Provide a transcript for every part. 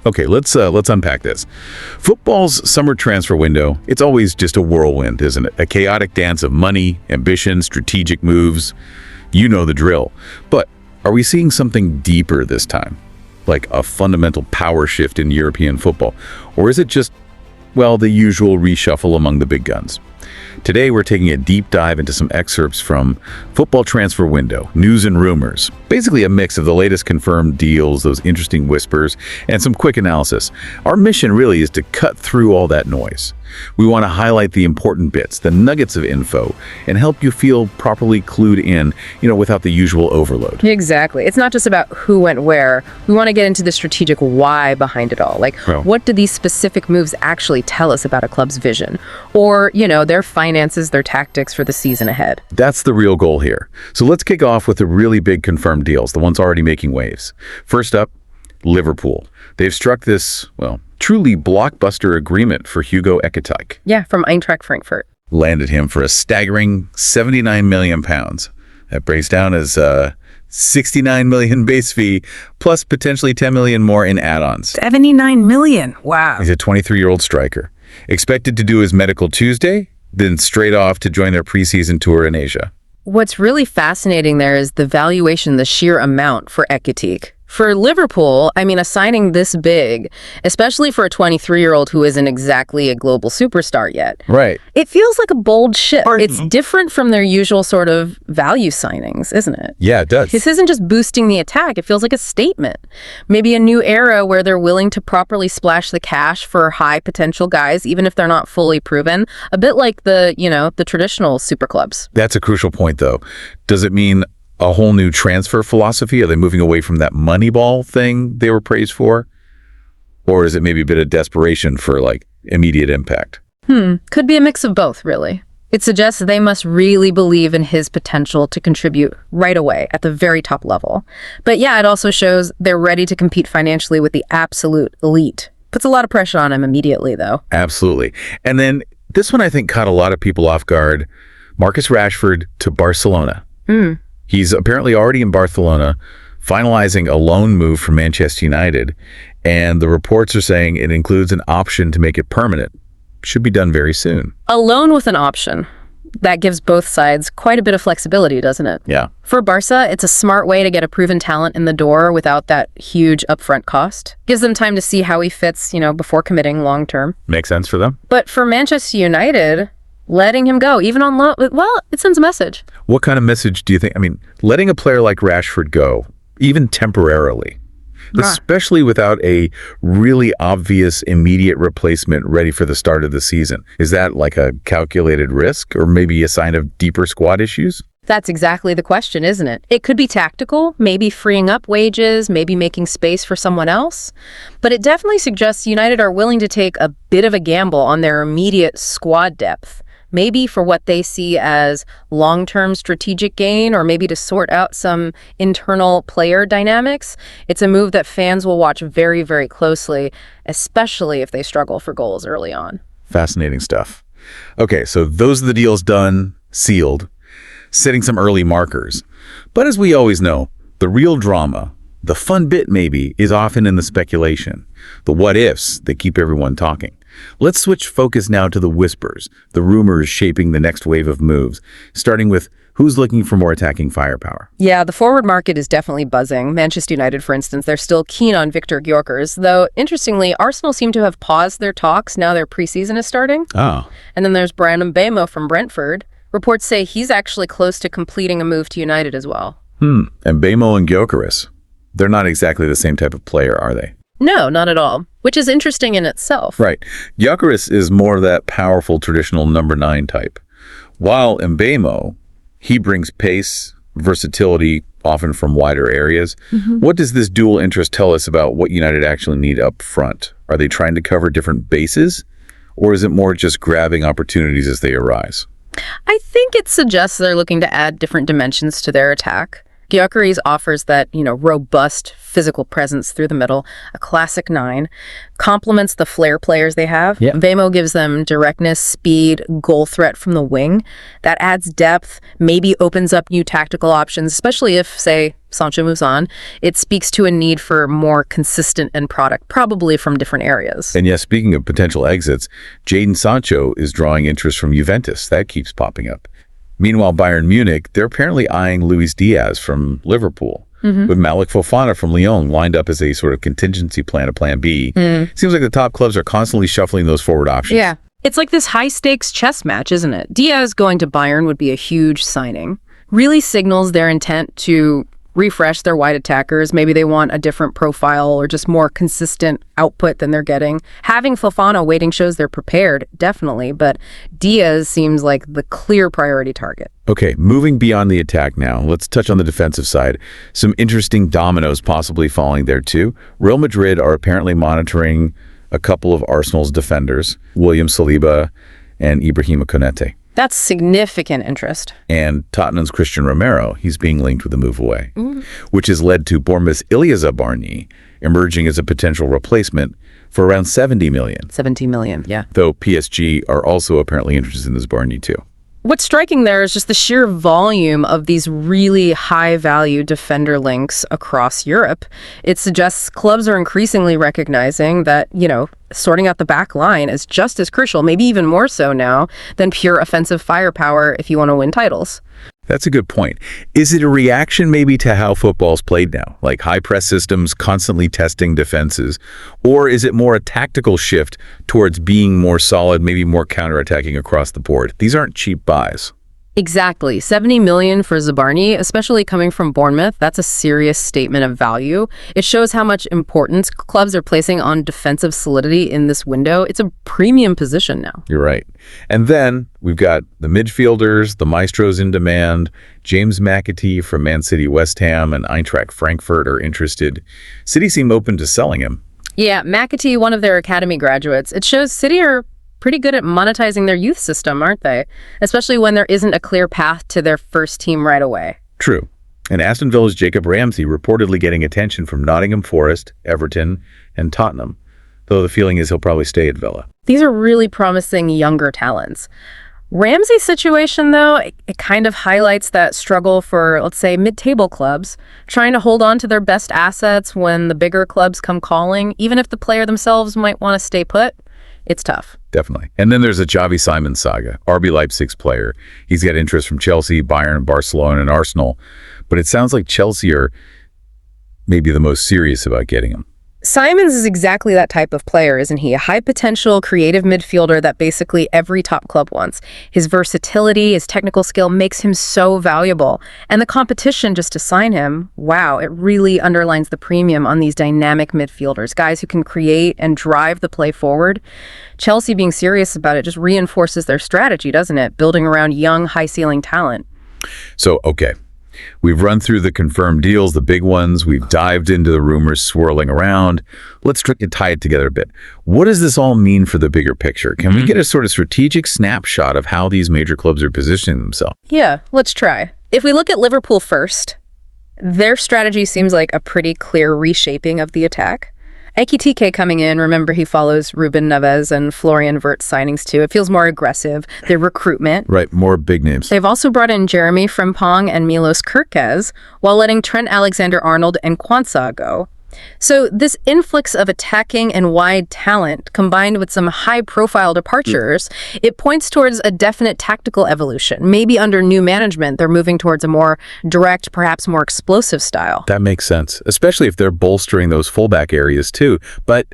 Okay, let's unpack this. Football's summer transfer window, it's always just a whirlwind, isn't it? A chaotic dance of money, ambition, strategic moves. You know the drill. But are we seeing something deeper this time? Like a fundamental power shift in European football? Or is it just, well, the usual reshuffle among the big guns? Today, we're taking a deep dive into some excerpts from Football Transfer Window, News and Rumors. Basically a mix of the latest confirmed deals, those interesting whispers, and some quick analysis. Our mission really is to cut through all that noise. We want to highlight the important bits, the nuggets of info, and help you feel properly clued in, without the usual overload. Exactly. It's not just about who went where. We want to get into the strategic why behind it all. What do these specific moves actually tell us about a club's vision? Or, their finances, their tactics for the season ahead. That's the real goal here. So let's kick off with the really big confirmed deals, the ones already making waves. First up, Liverpool. They've struck this, truly blockbuster agreement for Hugo Ekitike. Yeah, from Eintracht Frankfurt. Landed him for a staggering £79 million. That breaks down as 69 million base fee, plus potentially 10 million more in add-ons. 79 million. Wow. He's a 23-year-old striker. Expected to do his medical Tuesday, then straight off to join their preseason tour in Asia. What's really fascinating there is the valuation, the sheer amount for Ekitike. For Liverpool, a signing this big, especially for a 23-year-old who isn't exactly a global superstar yet. Right. It feels like a bold shift. It's different from their usual sort of value signings, isn't it? Yeah, it does. This isn't just boosting the attack. It feels like a statement. Maybe a new era where they're willing to properly splash the cash for high potential guys, even if they're not fully proven. A bit like the traditional super clubs. That's a crucial point, though. Does it mean a whole new transfer philosophy? Are they moving away from that Moneyball thing they were praised for? Or is it maybe a bit of desperation for immediate impact? Could be a mix of both, really. It suggests they must really believe in his potential to contribute right away at the very top level. But yeah, it also shows they're ready to compete financially with the absolute elite. Puts a lot of pressure on him immediately, though. Absolutely. And then this one I think caught a lot of people off guard. Marcus Rashford to Barcelona. He's apparently already in Barcelona, finalizing a loan move from Manchester United, and the reports are saying it includes an option to make it permanent. Should be done very soon. A loan with an option. That gives both sides quite a bit of flexibility, doesn't it? Yeah. For Barca, it's a smart way to get a proven talent in the door without that huge upfront cost. Gives them time to see how he fits, before committing long term. Makes sense for them. But for Manchester United, letting him go, even on loan, it sends a message. What kind of message do you think? Letting a player like Rashford go, even temporarily, especially without a really obvious immediate replacement ready for the start of the season, is that like a calculated risk or maybe a sign of deeper squad issues? That's exactly the question, isn't it? It could be tactical, maybe freeing up wages, maybe making space for someone else. But it definitely suggests United are willing to take a bit of a gamble on their immediate squad depth. Maybe for what they see as long-term strategic gain, or maybe to sort out some internal player dynamics. It's a move that fans will watch very, very closely, especially if they struggle for goals early on. Fascinating stuff. Okay, so those are the deals done, sealed, setting some early markers. But as we always know, the real drama, the fun bit maybe, is often in the speculation, the what-ifs that keep everyone talking. Let's switch focus now to the whispers, the rumors shaping the next wave of moves, starting with who's looking for more attacking firepower. Yeah, the forward market is definitely buzzing. Manchester United, for instance, they're still keen on Victor Gyökeres, though, interestingly, Arsenal seem to have paused their talks now their preseason is starting. Oh. And then there's Mbeumo from Brentford. Reports say he's actually close to completing a move to United as well. And Mbeumo and Gyökeres, they're not exactly the same type of player, are they? No, not at all, which is interesting in itself. Right. Gyökeres is more of that powerful traditional number 9 type, while Mbeumo, he brings pace, versatility, often from wider areas. What does this dual interest tell us about what United actually need up front? Are they trying to cover different bases, or is it more just grabbing opportunities as they arise? I think it suggests they're looking to add different dimensions to their attack. Gyökeres offers that, robust physical presence through the middle, a classic 9, complements the flair players they have. Yeah. Mbeumo gives them directness, speed, goal threat from the wing. That adds depth, maybe opens up new tactical options, especially if, say, Sancho moves on. It speaks to a need for more consistent end product, probably from different areas. And yes, speaking of potential exits, Jadon Sancho is drawing interest from Juventus. That keeps popping up. Meanwhile, Bayern Munich, they're apparently eyeing Luis Díaz from Liverpool, with Malik Fofana from Lyon lined up as a sort of contingency plan, a plan B. Seems like the top clubs are constantly shuffling those forward options. Yeah. It's like this high-stakes chess match, isn't it? Díaz going to Bayern would be a huge signing. Really signals their intent to refresh their wide attackers. Maybe they want a different profile or just more consistent output than they're getting. Having Fofana waiting shows they're prepared, definitely, but Díaz seems like the clear priority target. Okay, moving beyond the attack now, let's touch on the defensive side. Some interesting dominoes possibly falling there too. Real Madrid are apparently monitoring a couple of Arsenal's defenders, William Saliba and Ibrahima Konate. That's significant interest. And Tottenham's Christian Romero, he's being linked with a move away, which has led to Bournemouth's Ilya Zabarny emerging as a potential replacement for around 70 million. 17 million, yeah. Though PSG are also apparently interested in Zabarny too. What's striking there is just the sheer volume of these really high-value defender links across Europe. It suggests clubs are increasingly recognizing that, sorting out the back line is just as crucial, maybe even more so now, than pure offensive firepower if you want to win titles. That's a good point. Is it a reaction maybe to how football's played now, like high press systems constantly testing defenses? Or is it more a tactical shift towards being more solid, maybe more counterattacking across the board? These aren't cheap buys. Exactly. 70 million for Zabarny, especially coming from Bournemouth, that's a serious statement of value. It shows how much importance clubs are placing on defensive solidity in this window. It's a premium position now. You're right. And then we've got the midfielders, the maestros in demand. James McAtee from Man City, West Ham, and Eintracht Frankfurt are interested. City seem open to selling him. Yeah, McAtee, one of their academy graduates. It shows City are pretty good at monetizing their youth system, aren't they? Especially when there isn't a clear path to their first team right away. True. And Aston Villa's Jacob Ramsey reportedly getting attention from Nottingham Forest, Everton, and Tottenham, though the feeling is he'll probably stay at Villa. These are really promising younger talents. Ramsey's situation, though, it kind of highlights that struggle for, let's say, mid-table clubs, trying to hold on to their best assets when the bigger clubs come calling, even if the player themselves might want to stay put. It's tough. Definitely. And then there's a Xavi Simons saga, RB Leipzig's player. He's got interest from Chelsea, Bayern, Barcelona, and Arsenal. But it sounds like Chelsea are maybe the most serious about getting him. Simons is exactly that type of player, isn't he? A high-potential, creative midfielder that basically every top club wants. His versatility, his technical skill makes him so valuable. And the competition just to sign him, wow, it really underlines the premium on these dynamic midfielders, guys who can create and drive the play forward. Chelsea being serious about it just reinforces their strategy, doesn't it? Building around young, high-ceiling talent. So, okay. We've run through the confirmed deals, the big ones. We've dived into the rumors swirling around. Let's try to tie it together a bit. What does this all mean for the bigger picture? Can we get a sort of strategic snapshot of how these major clubs are positioning themselves? Yeah, let's try. If we look at Liverpool first, their strategy seems like a pretty clear reshaping of the attack. Ekitike coming in, remember he follows Ruben Neves and Florian Wirtz signings too. It feels more aggressive. Their recruitment. Right, more big names. They've also brought in Jeremy Frimpong and Milos Kerkez while letting Trent Alexander-Arnold and Quansah go. So this influx of attacking and wide talent combined with some high-profile departures, it points towards a definite tactical evolution. Maybe under new management, they're moving towards a more direct, perhaps more explosive style. That makes sense, especially if they're bolstering those fullback areas too. But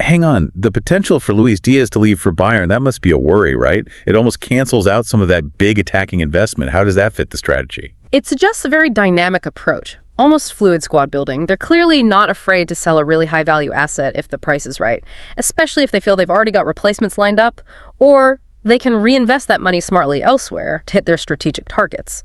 hang on, the potential for Luis Díaz to leave for Bayern, that must be a worry, right? It almost cancels out some of that big attacking investment. How does that fit the strategy? It suggests a very dynamic approach. Almost fluid squad building. They're clearly not afraid to sell a really high-value asset if the price is right, especially if they feel they've already got replacements lined up, or they can reinvest that money smartly elsewhere to hit their strategic targets.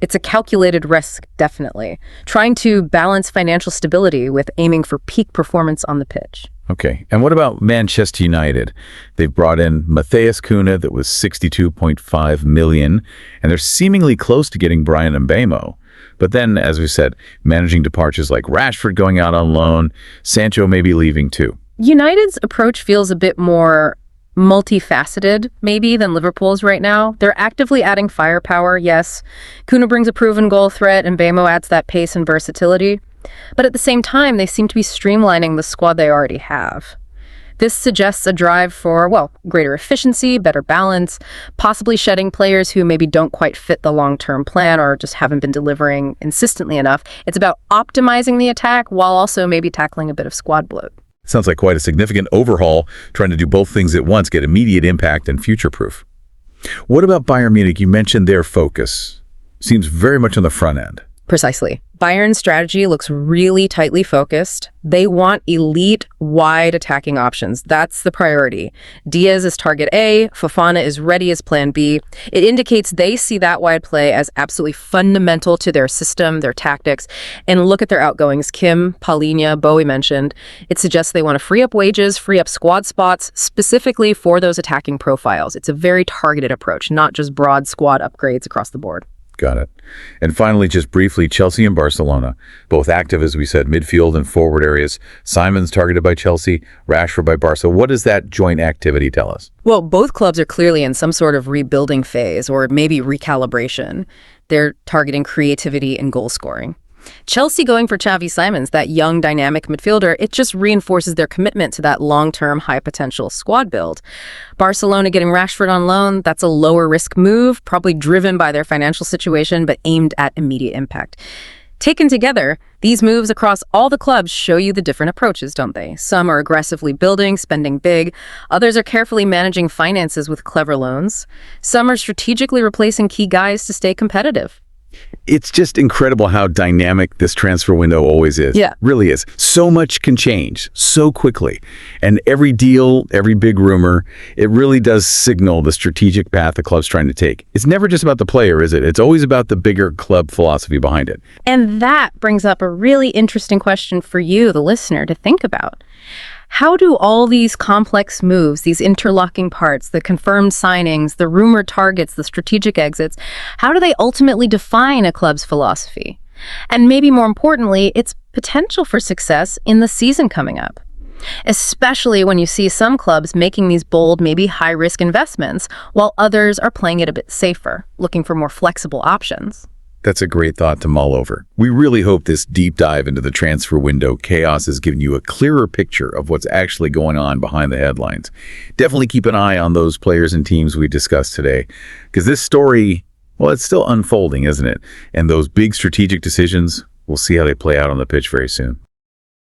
It's a calculated risk, definitely, trying to balance financial stability with aiming for peak performance on the pitch. Okay, and what about Manchester United? They've brought in Matheus Cunha that was 62.5 million, and they're seemingly close to getting Bryan Mbeumo. But then, as we said, managing departures like Rashford going out on loan, Sancho may be leaving too. United's approach feels a bit more multifaceted, maybe, than Liverpool's right now. They're actively adding firepower, yes. Kuna brings a proven goal threat, and Mbeumo adds that pace and versatility. But at the same time, they seem to be streamlining the squad they already have. This suggests a drive for, well, greater efficiency, better balance, possibly shedding players who maybe don't quite fit the long-term plan or just haven't been delivering consistently enough. It's about optimizing the attack while also maybe tackling a bit of squad bloat. Sounds like quite a significant overhaul, trying to do both things at once, get immediate impact and future-proof. What about Bayern Munich? You mentioned their focus. Seems very much on the front end. Precisely. Bayern's strategy looks really tightly focused. They want elite, wide attacking options. That's the priority. Díaz is target A, Fofana is ready as plan B. It indicates they see that wide play as absolutely fundamental to their system, their tactics. And look at their outgoings. Kim, Paulinho, Bowie mentioned. It suggests they want to free up wages, free up squad spots, specifically for those attacking profiles. It's a very targeted approach, not just broad squad upgrades across the board. Got it. And finally, just briefly, Chelsea and Barcelona, both active, as we said, midfield and forward areas. Simon's targeted by Chelsea, Rashford by Barca. What does that joint activity tell us? Well, both clubs are clearly in some sort of rebuilding phase or maybe recalibration. They're targeting creativity and goal scoring. Chelsea going for Xavi Simons, that young, dynamic midfielder, it just reinforces their commitment to that long-term, high-potential squad build. Barcelona getting Rashford on loan, that's a lower-risk move, probably driven by their financial situation, but aimed at immediate impact. Taken together, these moves across all the clubs show you the different approaches, don't they? Some are aggressively building, spending big. Others are carefully managing finances with clever loans. Some are strategically replacing key guys to stay competitive. It's just incredible how dynamic this transfer window always is. Yeah. Really is. So much can change so quickly. And every deal, every big rumor, it really does signal the strategic path the club's trying to take. It's never just about the player, is it? It's always about the bigger club philosophy behind it. And that brings up a really interesting question for you, the listener, to think about. How do all these complex moves, these interlocking parts, the confirmed signings, the rumored targets, the strategic exits, how do they ultimately define a club's philosophy? And maybe more importantly, its potential for success in the season coming up. Especially when you see some clubs making these bold, maybe high-risk investments, while others are playing it a bit safer, looking for more flexible options. That's a great thought to mull over. We really hope this deep dive into the transfer window chaos has given you a clearer picture of what's actually going on behind the headlines. Definitely keep an eye on those players and teams we discussed today, because this story, well, it's still unfolding, isn't it? And those big strategic decisions, we'll see how they play out on the pitch very soon.